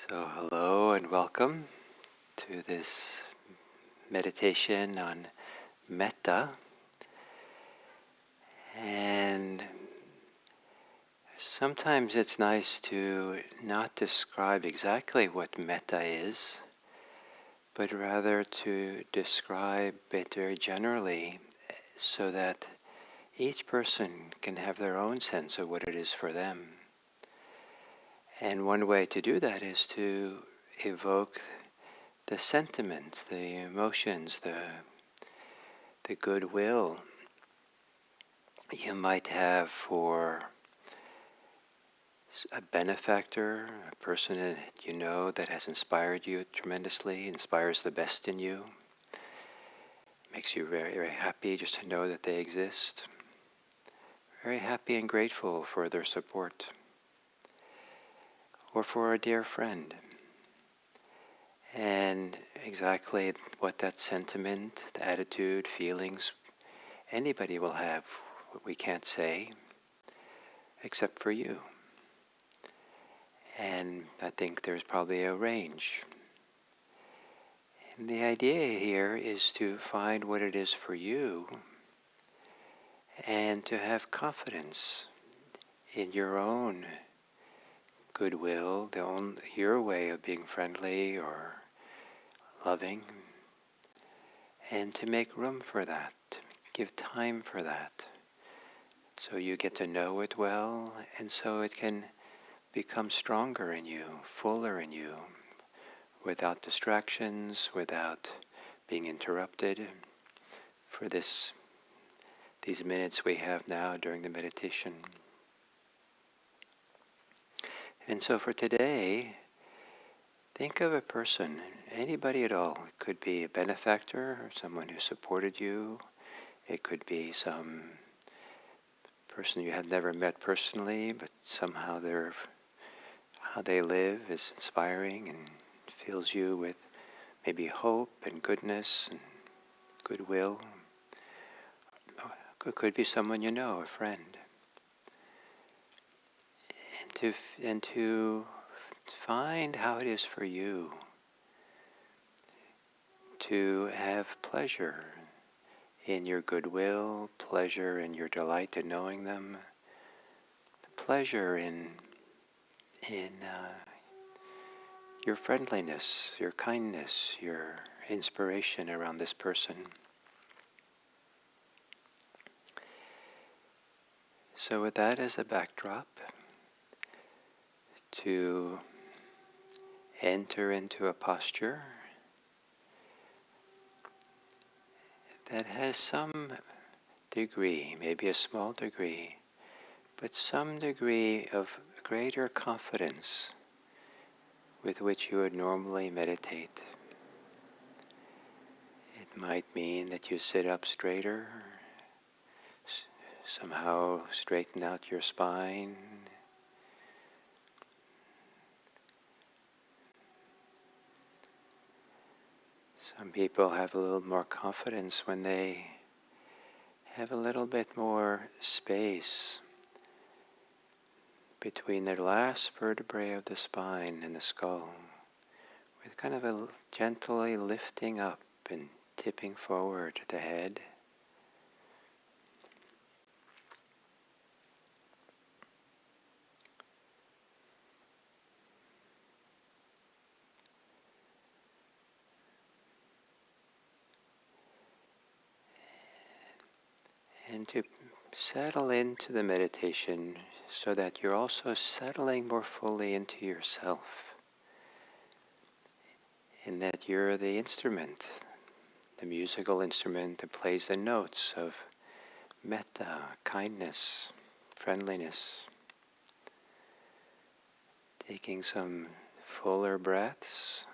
So, hello and welcome to this meditation on Metta. And sometimes it's nice to not describe exactly what Metta is, but rather to describe it very generally so that each person can have their own sense of what it is for them. And one way to do that is to evoke the sentiments, the emotions, the goodwill you might have for a benefactor, a person that you know that has inspired you tremendously, inspires the best in you, makes you very, very happy just to know that they exist. Very happy and grateful for their support. Or for a dear friend. And exactly what that sentiment, the attitude, feelings, anybody will have, what we can't say, except for you. And I think there's probably a range. And the idea here is to find what it is for you and to have confidence in your own goodwill, your way of being friendly or loving, and to make room for that, give time for that, so you get to know it well, and so it can become stronger in you, fuller in you, without distractions, without being interrupted for these minutes we have now during the meditation. And so for today, think of a person, anybody at all. It could be a benefactor or someone who supported you. It could be some person you have never met personally, but somehow how they live is inspiring and fills you with maybe hope and goodness and goodwill. It could be someone you know, a friend. And to find how it is for you to have pleasure in your goodwill, pleasure in your delight in knowing them, pleasure in your friendliness, your kindness, your inspiration around this person. So with that as a backdrop, to enter into a posture that has some degree, maybe a small degree, but some degree of greater confidence with which you would normally meditate. It might mean that you sit up straighter, somehow straighten out your spine. Some people have a little more confidence when they have a little bit more space between their last vertebrae of the spine and the skull, with kind of a gently lifting up and tipping forward the head. And to settle into the meditation so that you're also settling more fully into yourself, in that you're the instrument, the musical instrument that plays the notes of metta, kindness, friendliness. Taking some fuller breaths.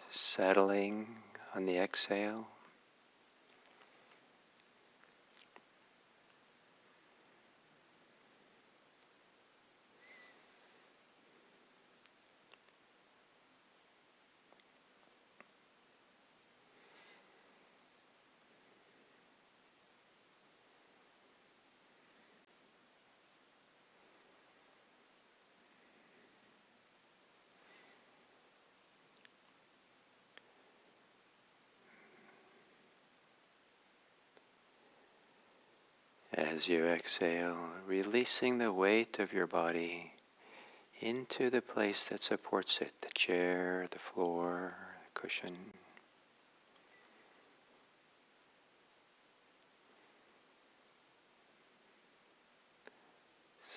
Settling on the exhale. As you exhale, releasing the weight of your body into the place that supports it, the chair, the floor, the cushion.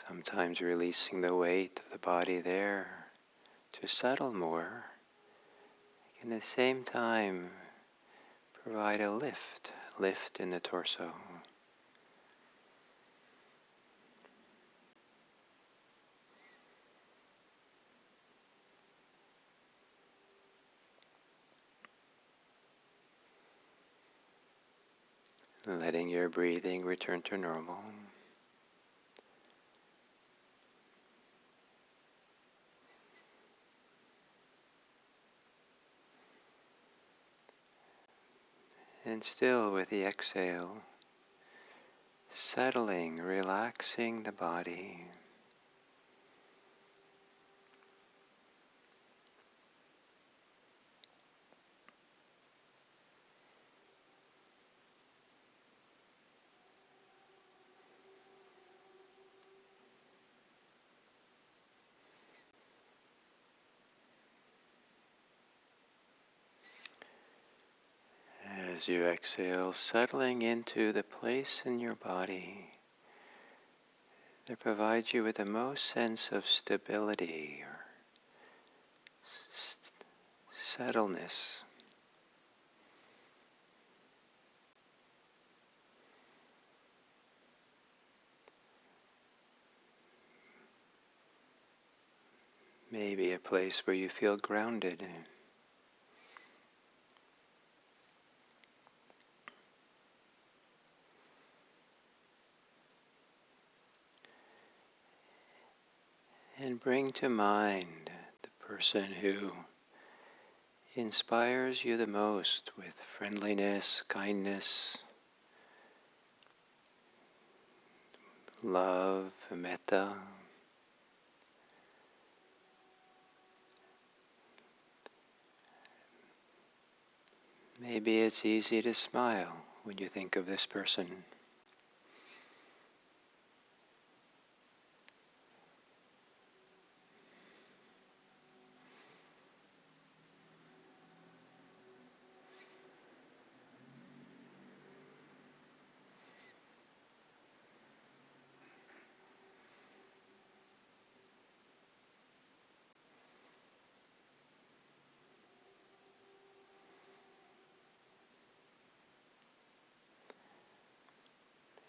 Sometimes releasing the weight of the body there to settle more. And at the same time, provide a lift in the torso. Letting your breathing return to normal. And still with the exhale, settling, relaxing the body. As you exhale, settling into the place in your body that provides you with the most sense of stability or settledness. Maybe a place where you feel grounded. And bring to mind the person who inspires you the most with friendliness, kindness, love, metta. Maybe it's easy to smile when you think of this person.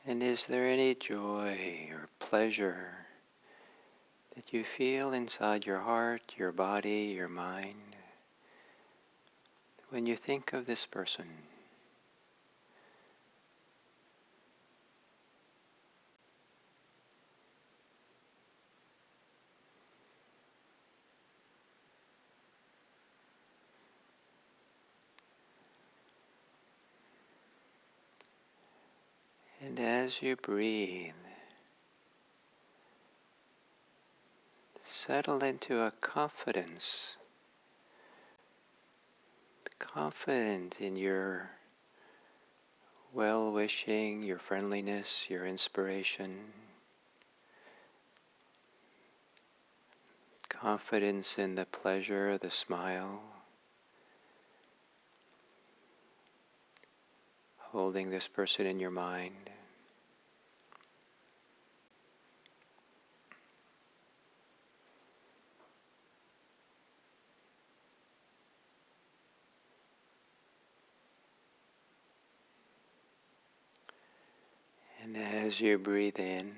And is there any joy or pleasure that you feel inside your heart, your body, your mind when you think of this person? And as you breathe, settle into a confident in your well-wishing, your friendliness, your inspiration, confidence in the pleasure, the smile, holding this person in your mind. And as you breathe in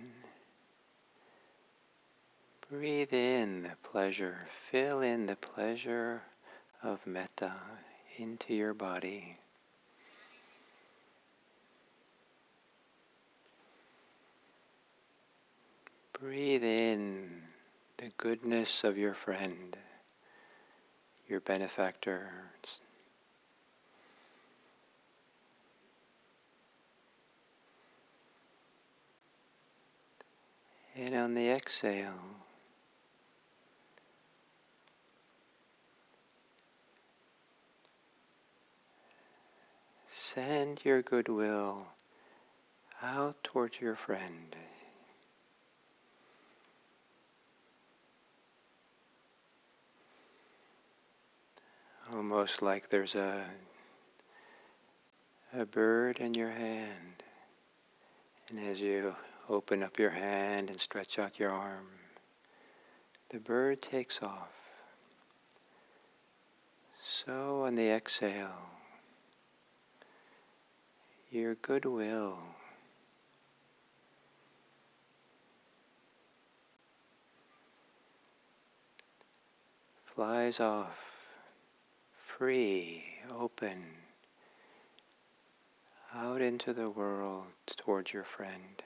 the pleasure, fill in the pleasure of metta into your body. Breathe in the goodness of your friend, your benefactor. And on the exhale, send your goodwill out towards your friend. Almost like there's a bird in your hand. And as you open up your hand and stretch out your arm, the bird takes off. So on the exhale, your goodwill flies off, free, open, out into the world towards your friend.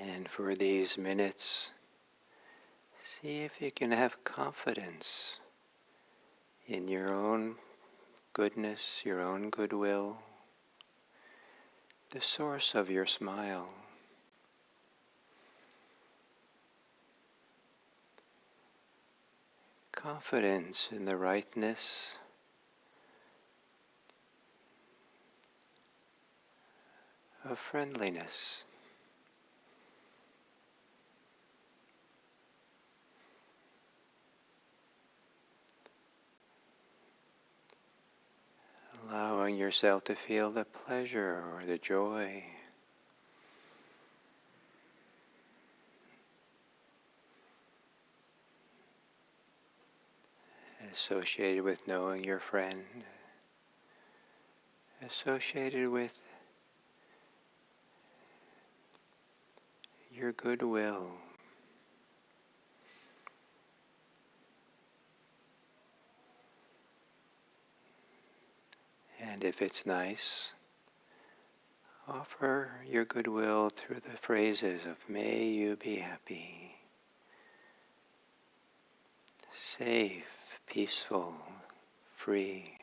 And for these minutes, see if you can have confidence in your own goodness, your own goodwill, the source of your smile. Confidence in the rightness of friendliness. Allowing yourself to feel the pleasure or the joy associated with knowing your friend, associated with your goodwill. And if it's nice, offer your goodwill through the phrases of "May you be happy," safe, peaceful, free.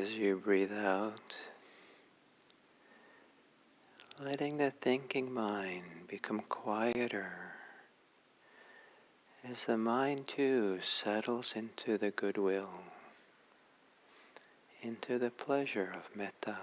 as you breathe out, letting the thinking mind become quieter as the mind too settles into the goodwill, into the pleasure of metta.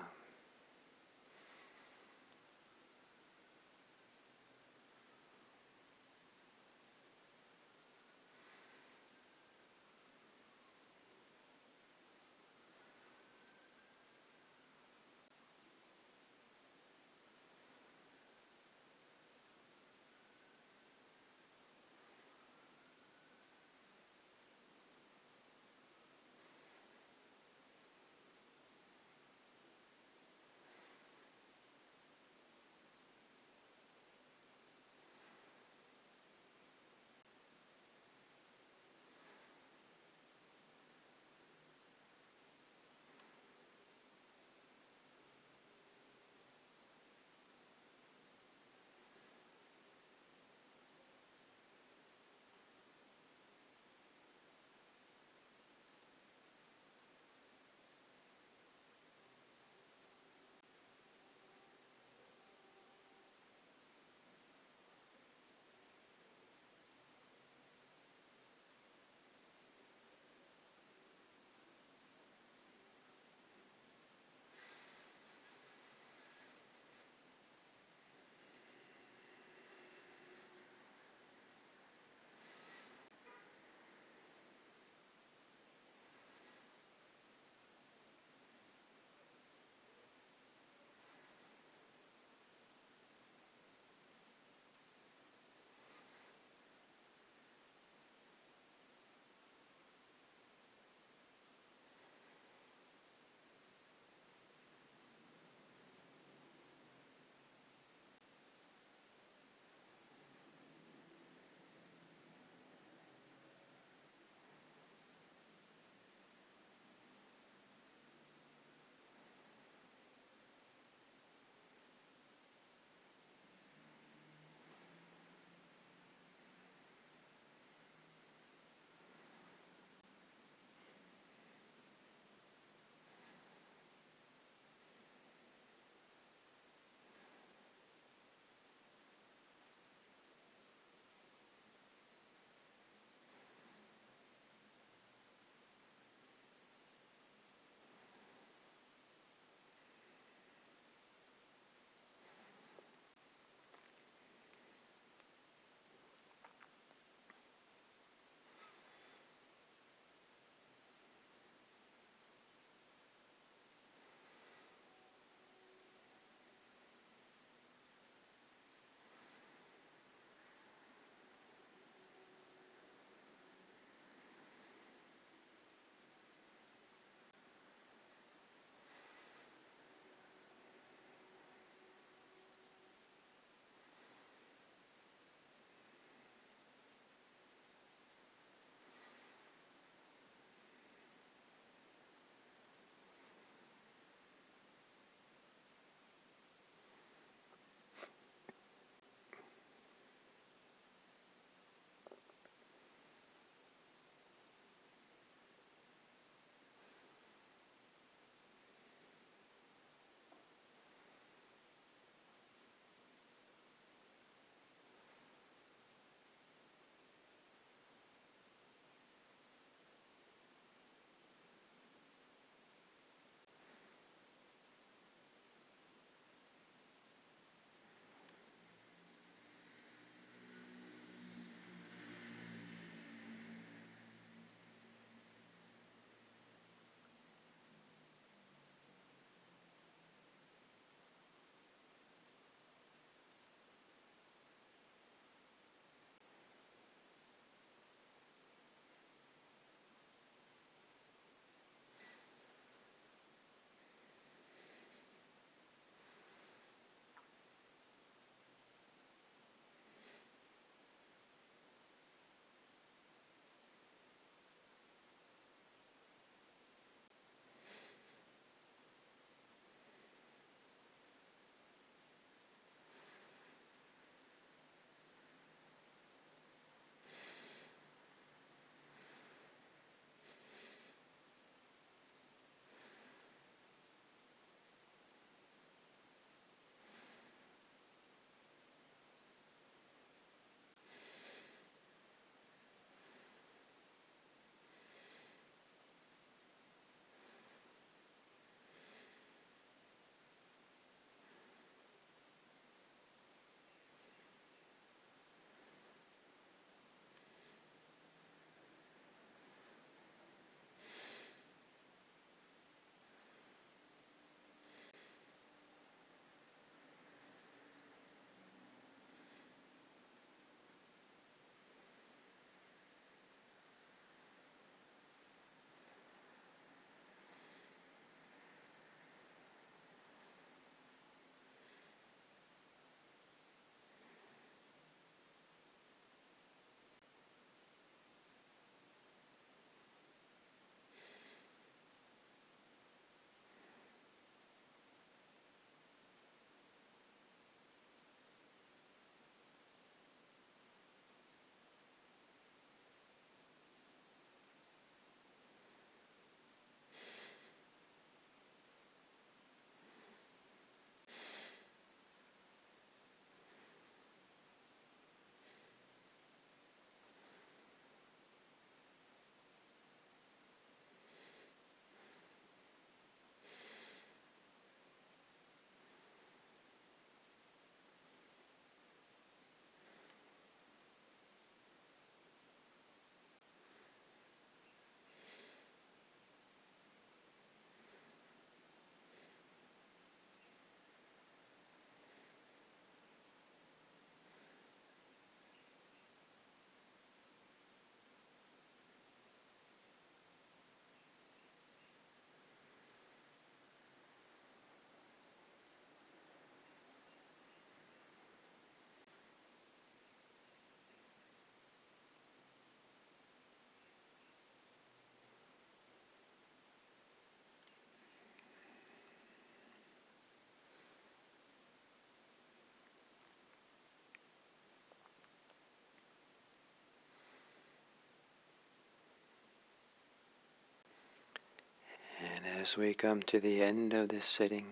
as we come to the end of this sitting,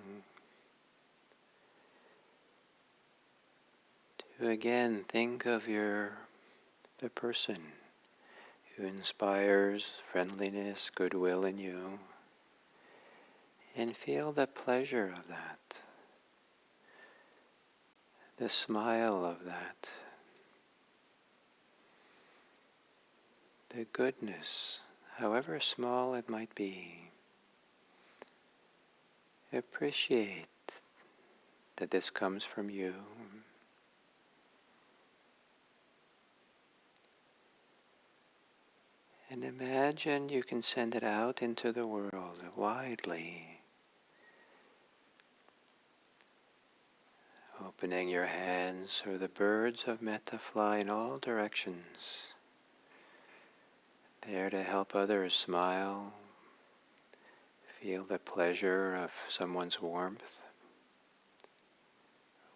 to again think of the person who inspires friendliness, goodwill in you, and feel the pleasure of that, the smile of that, the goodness, however small it might be. Appreciate that this comes from you. And imagine you can send it out into the world widely, opening your hands so the birds of Metta fly in all directions, there to help others smile, feel the pleasure of someone's warmth,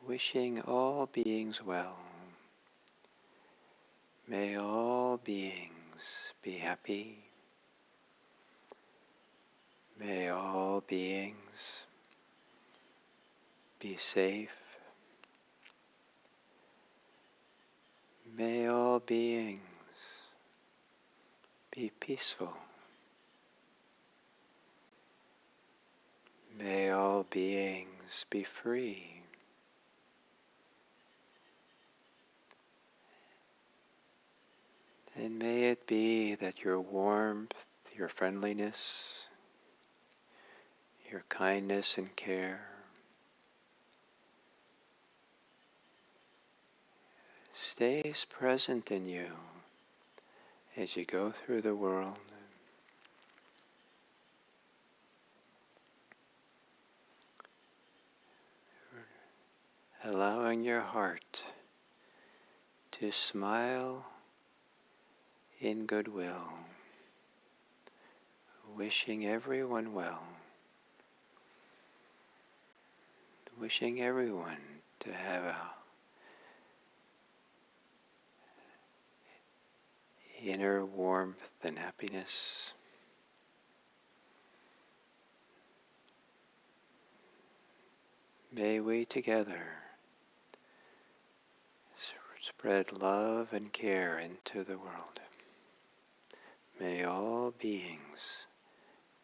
wishing all beings well. May all beings be happy. May all beings be safe. May all beings be peaceful. May all beings be free. And may it be that your warmth, your friendliness, your kindness and care stays present in you as you go through the world. Allowing your heart to smile in goodwill, wishing everyone well, wishing everyone to have a inner warmth and happiness. May we together spread love and care into the world. May all beings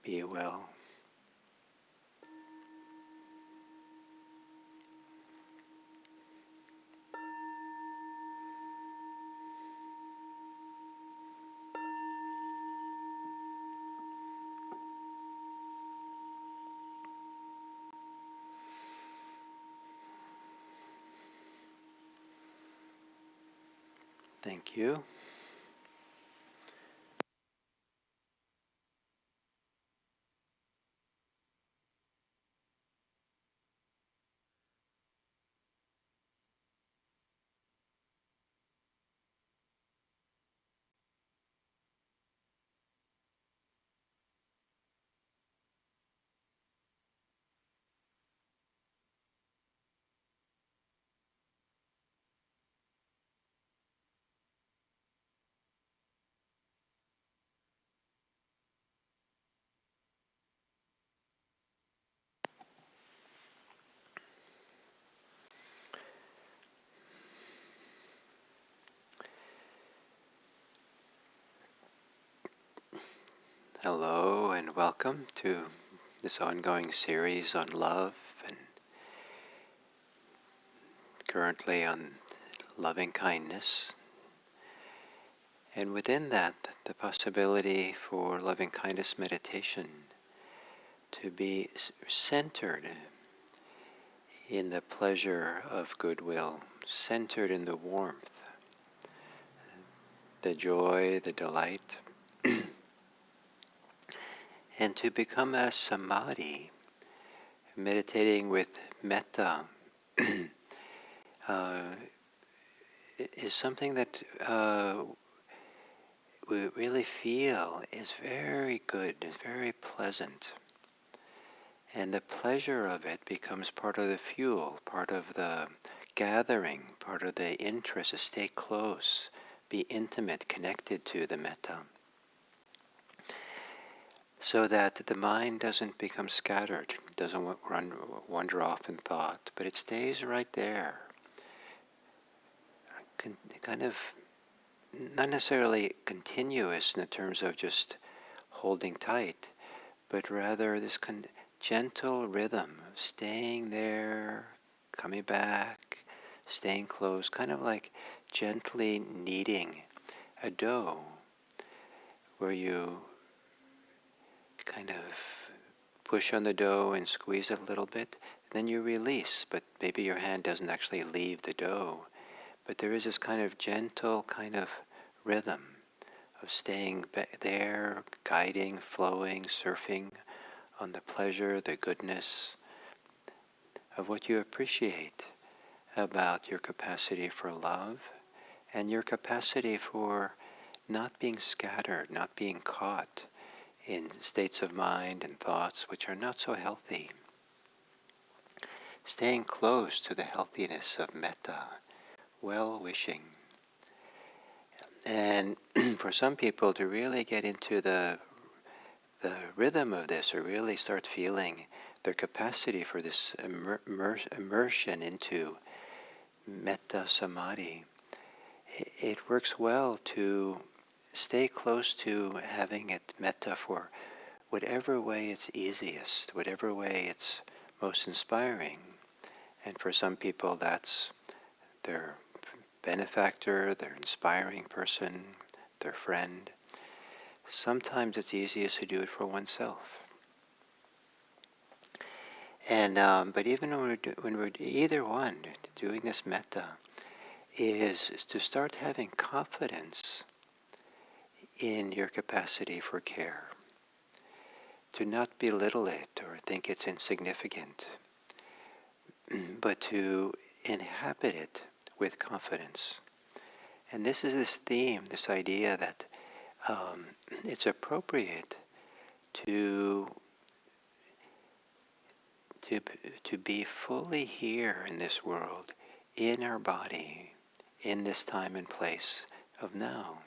be well. Thank you. Hello and welcome to this ongoing series on love, and currently on loving kindness. And within that, the possibility for loving kindness meditation to be centered in the pleasure of goodwill, centered in the warmth, the joy, the delight, and to become a samadhi, meditating with metta, is something that we really feel is very good, is very pleasant. And the pleasure of it becomes part of the fuel, part of the gathering, part of the interest to stay close, be intimate, connected to the metta. so that the mind doesn't become scattered, doesn't wander off in thought, but it stays right there, kind of not necessarily continuous in the terms of just holding tight, but rather this gentle rhythm of staying there, coming back, staying close, kind of like gently kneading a dough, where you kind of push on the dough and squeeze it a little bit, then you release, but maybe your hand doesn't actually leave the dough. But there is this kind of gentle kind of rhythm of staying there, guiding, flowing, surfing on the pleasure, the goodness of what you appreciate about your capacity for love and your capacity for not being scattered, not being caught in states of mind and thoughts which are not so healthy. Staying close to the healthiness of metta, well-wishing. And for some people to really get into the rhythm of this, or really start feeling their capacity for this immersion into metta samadhi, it works well to stay close to having it metta for whatever way it's easiest, whatever way it's most inspiring. And for some people that's their benefactor, their inspiring person, their friend. Sometimes it's easiest to do it for oneself. And but even when we're either one, doing this metta is to start having confidence in your capacity for care, to not belittle it or think it's insignificant, but to inhabit it with confidence. And this is this theme, this idea that it's appropriate to be fully here in this world, in our body, in this time and place of now.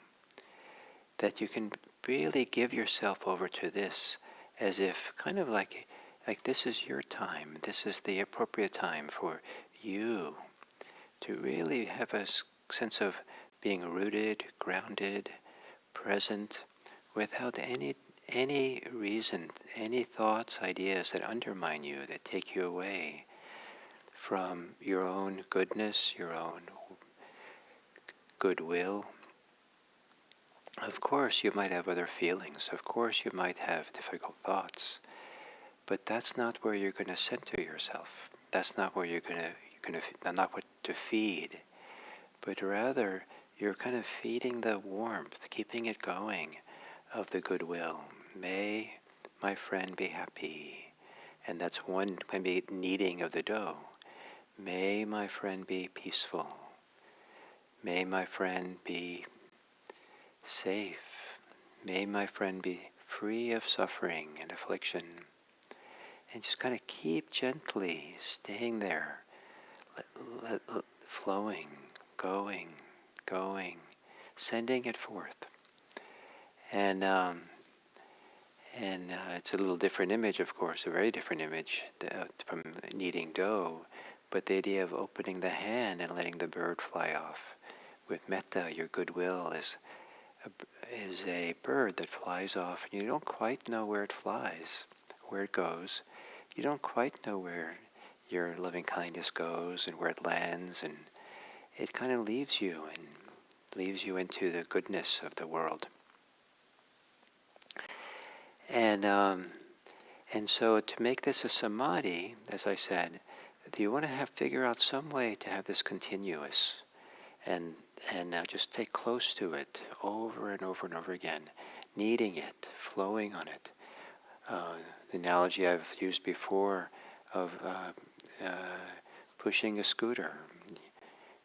That you can really give yourself over to this as if kind of like this is your time, this is the appropriate time for you to really have a sense of being rooted, grounded, present, without any reason, any thoughts, ideas that undermine you, that take you away from your own goodness, your own goodwill. Of course you might have other feelings, of course you might have difficult thoughts, but that's not where you're going to center yourself. That's not where you're going to not what to feed, but rather you're kind of feeding the warmth, keeping it going of the goodwill. May my friend be happy. And that's one, can be kneading of the dough. May my friend be peaceful. May my friend be safe. May my friend be free of suffering and affliction. And just kind of keep gently staying there, flowing, going, sending it forth. And it's a little different image, of course, a very different image from kneading dough, but the idea of opening the hand and letting the bird fly off. With metta, your goodwill is a bird that flies off, and you don't quite know where it flies, where it goes. You don't quite know where your loving kindness goes and where it lands, and it kind of leaves you into the goodness of the world. And so to make this a samadhi, as I said, you want to figure out some way to have this continuous, and just stay close to it over and over and over again, kneading it, flowing on it. The analogy I've used before of pushing a scooter.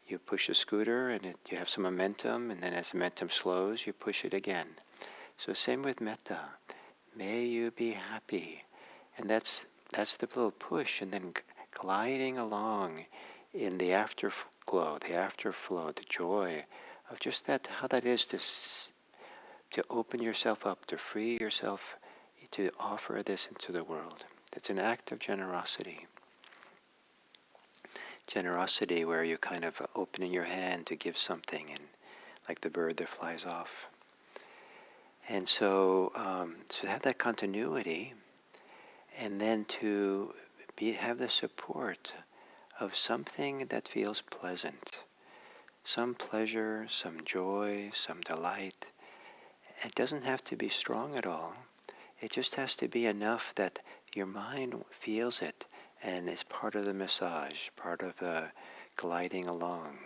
You push a scooter and you have some momentum, and then as the momentum slows, you push it again. So same with metta. May you be happy. And that's the little push, and then gliding along in the afterglow, the afterflow, the joy of just that, how that is to open yourself up, to free yourself to offer this into the world. It's an act of generosity. Generosity where you kind of opening your hand to give something, and like the bird that flies off. And so to have that continuity, and then to have the support of something that feels pleasant, some pleasure, some joy, some delight. It doesn't have to be strong at all. It just has to be enough that your mind feels it and is part of the massage, part of the gliding along,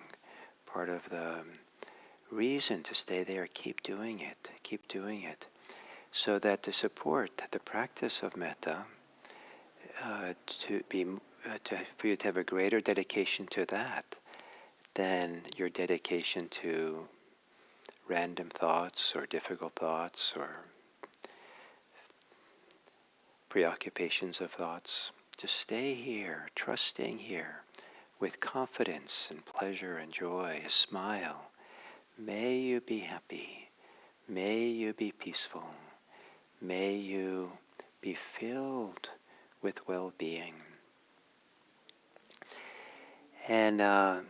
part of the reason to stay there. Keep doing it, so that to support the practice of metta, for you to have a greater dedication to that than your dedication to random thoughts or difficult thoughts or preoccupations of thoughts. Just stay here, trusting here, with confidence and pleasure and joy, a smile. May you be happy. May you be peaceful. May you be filled with well-being. And then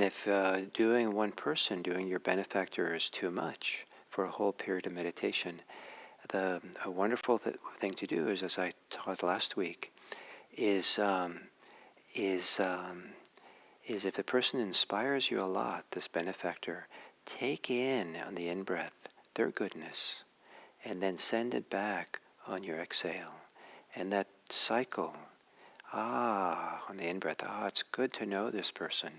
if doing your benefactor is too much for a whole period of meditation, a wonderful thing to do is, as I taught last week, is if the person inspires you a lot, this benefactor, take in on the in-breath their goodness, and then send it back on your exhale. And that cycle, on the in-breath, it's good to know this person,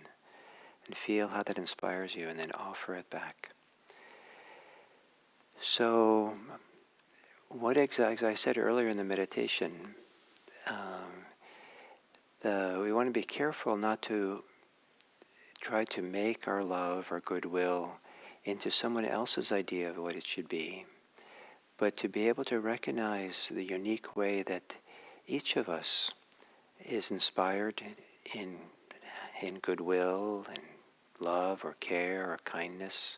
and feel how that inspires you, and then offer it back. So, as I said earlier in the meditation, we want to be careful not to try to make our love or goodwill into someone else's idea of what it should be, but to be able to recognize the unique way that each of us is inspired in goodwill and love or care or kindness,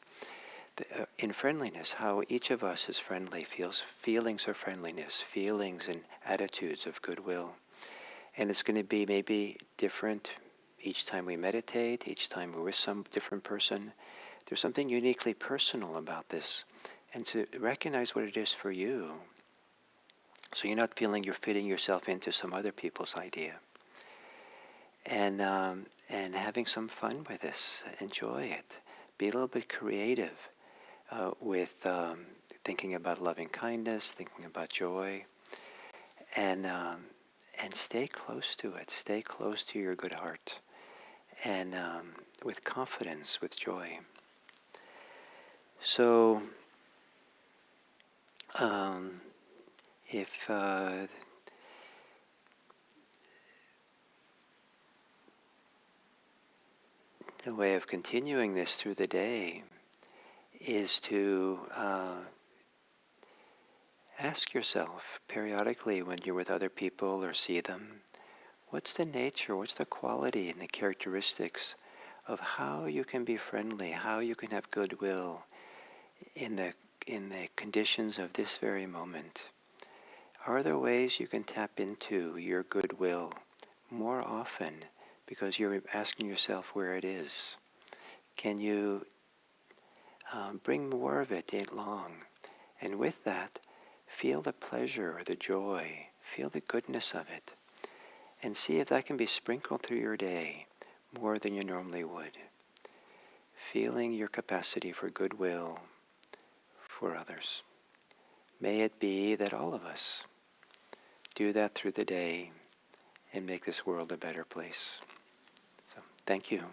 in friendliness, how each of us is friendly, feels feelings of friendliness, feelings and attitudes of goodwill. And it's going to be maybe different each time we meditate, each time we're with some different person. There's something uniquely personal about this. And to recognize what it is for you, so you're not feeling you're fitting yourself into some other people's idea. And having some fun with this, enjoy it. Be a little bit creative with thinking about loving kindness, thinking about joy, and stay close to it. Stay close to your good heart, and with confidence, with joy. So, if the way of continuing this through the day is to ask yourself periodically when you're with other people or see them, what's the nature, what's the quality and the characteristics of how you can be friendly, how you can have goodwill in the conditions of this very moment? Are there ways you can tap into your goodwill more often because you're asking yourself where it is? Can you bring more of it along? And with that, feel the pleasure or the joy, feel the goodness of it, and see if that can be sprinkled through your day more than you normally would. Feeling your capacity for goodwill for others. May it be that all of us do that through the day and make this world a better place. So, thank you.